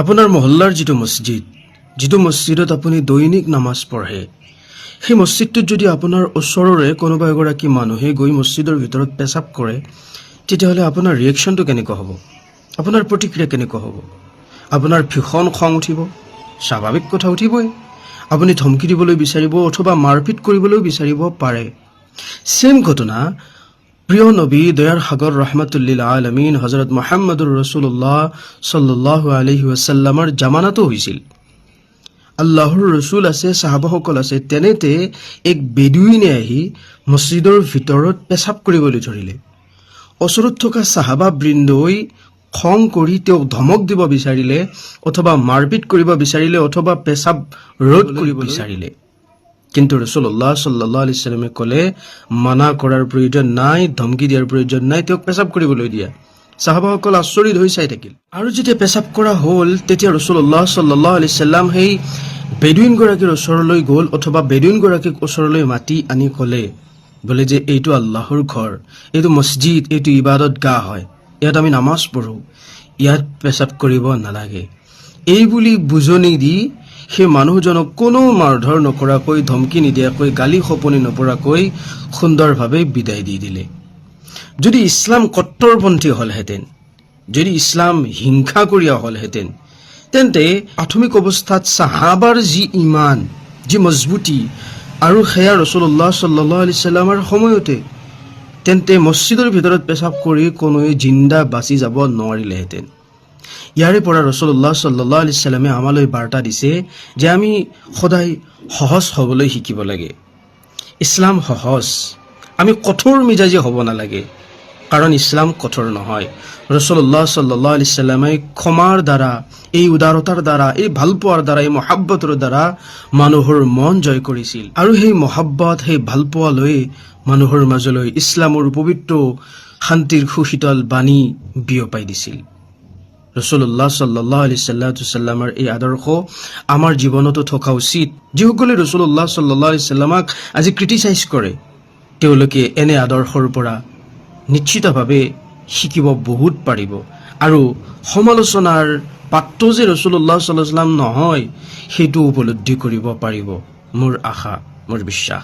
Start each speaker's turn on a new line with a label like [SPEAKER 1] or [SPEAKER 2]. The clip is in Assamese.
[SPEAKER 1] আপোনাৰ মহল্লাৰ যিটো মছজিদত আপুনি দৈনিক নামাজ পঢ়ে, সেই মছজিদটোত যদি আপোনাৰ ওচৰৰে কোনোবা এগৰাকী মানুহে গৈ মছজিদৰ ভিতৰত পেচাব কৰে, তেতিয়াহ'লে আপোনাৰ ৰিয়েকশ্যনটো কেনেকুৱা হ'ব? আপোনাৰ প্ৰতিক্ৰিয়া কেনেকুৱা হ'ব? আপোনাৰ ভীষণ খং উঠিব, স্বাভাৱিক কথা উঠিবই। আপুনি ধমকি দিবলৈ বিচাৰিব অথবা মাৰপিট কৰিবলৈও বিচাৰিব পাৰে। ছেম ঘটনা প্ৰিয় নবী দয়াৰ সাগৰ ৰহমাতুল্লিল আলামিন হজৰত মুহাম্মদুৰ ৰাছুলুল্লাহ সাল্লাল্লাহু আলাইহি ওয়াসাল্লামৰ জামানাতো হৈছিল। আল্লাহৰ ৰসুল আছে, সাহাবাসকল আছে, তেনেতে এক বেদুইনে আহি মছজিদৰ ভিতৰত পেচাব কৰিবলৈ ধৰিলে। ওচৰত থকা সাহাবা বৃন্দই খং কৰি তেওঁক ধমক দিব বিচাৰিলে অথবা মাৰপিট কৰিব বিচাৰিলে অথবা পেচাব ৰোধ কৰিব বিচাৰিলে। কিন্তু ৰাছুলুল্লাহ সাল্লাল্লাহু আলাইহি ওয়াসাল্লামে ক'লে, মানা কৰাৰ প্ৰয়োজন নাই, ধমকি দিয়াৰ প্ৰয়োজন নাই, তেওঁক পেচাব কৰিবলৈ দিয়া। সাহাবাসকল আচৰিত হৈ চাই থাকিল। আৰু যেতিয়া পেচাব কৰা হ'ল, তেতিয়া ৰাছুলুল্লাহ সাল্লাল্লাহু আলাইহি ওয়াসাল্লাম সেই বেদুইনগৰাকীৰ ওচৰলৈ গ'ল অথবা বেদুইনগৰাকীক ওচৰলৈ মাতি আনি ক'লে, বোলে যে এইটো আল্লাহৰ ঘৰ, এইটো মছজিদ, এইটো ইবাদত গাহ হয়, ইয়াত আমি নামাজ পঢ়োঁ, ইয়াত পেচাব কৰিব নালাগে। এই বুলি বুজনি দি সেই মানুহজনক কোনো মাৰধৰ নকৰাকৈ, ধমকি নিদিয়াকৈ, গালি খপনি নপৰাকৈ সুন্দৰভাৱে বিদায় দি দিলে। যদি ইছলাম কট্টৰপন্থী হ'লহেঁতেন, যদি ইছলাম হিংসা কৰিয়া হ'লহেঁতেন, তেন্তে প্ৰাথমিক অৱস্থাত সাহাবাৰ যি ইমান, যি মজবুতি, আৰু সেয়া ৰাছুলুল্লাহ সাল্লাল্লাহু আলাইহি ওয়াসাল্লামৰ সময়তে, তেন্তে মছজিদৰ ভিতৰত পেচাব কৰি কোনোৱে জিন্দা বাচি যাব নোৱাৰিলেহেঁতেন। ইয়াৰে পৰা ৰাছুলুল্লাহ সাল্লাল্লাহু আলাইহি ওয়াসাল্লামে আমালৈ বাৰ্তা দিছে যে আমি সদায় সহজ হ'বলৈ শিকিব লাগে। ইছলাম সহজ, আমি কঠোৰ মিজাজি হ'ব নালাগে, কাৰণ ইছলাম কঠোৰ নহয়। ৰাছুলুল্লাহ সাল্লাল্লাহু আলাইহি ওয়াসাল্লামে ক্ষমাৰ দ্বাৰা, এই উদাৰতাৰ দ্বাৰা, এই ভালপোৱাৰ দ্বাৰা, এই মহাব্বতৰ দ্বাৰা মানুহৰ মন জয় কৰিছিল। আৰু সেই মহাব্বত, সেই ভালপোৱা লৈ মানুহৰ মাজলৈ ইছলামৰ পবিত্ৰ শান্তিৰ সুশীতল বাণী বিয়পাই দিছিল। ৰাছুলুল্লাহ সাল্লাল্লাহু আলাইহি ওয়াসাল্লামৰ এই আদৰ্শ আমাৰ জীৱনতো থকা উচিত। যিসকলে ৰাছুলুল্লাহ সাল্লাল্লাহু আলাইহি ওয়াসাল্লামক আজি ক্ৰিটিচাইজ কৰে, তেওঁলোকে এনে আদৰ্শৰ পৰা নিশ্চিতভাৱে শিকিব বহুত পাৰিব আৰু সমালোচনাৰ পাত্ৰ যে ৰাছুলুল্লাহ সাল্লাল্লাহু আলাইহি ওয়াসাল্লাম নহয়, সেইটো উপলব্ধি কৰিব পাৰিব। মোৰ আশা, মোৰ বিশ্বাস।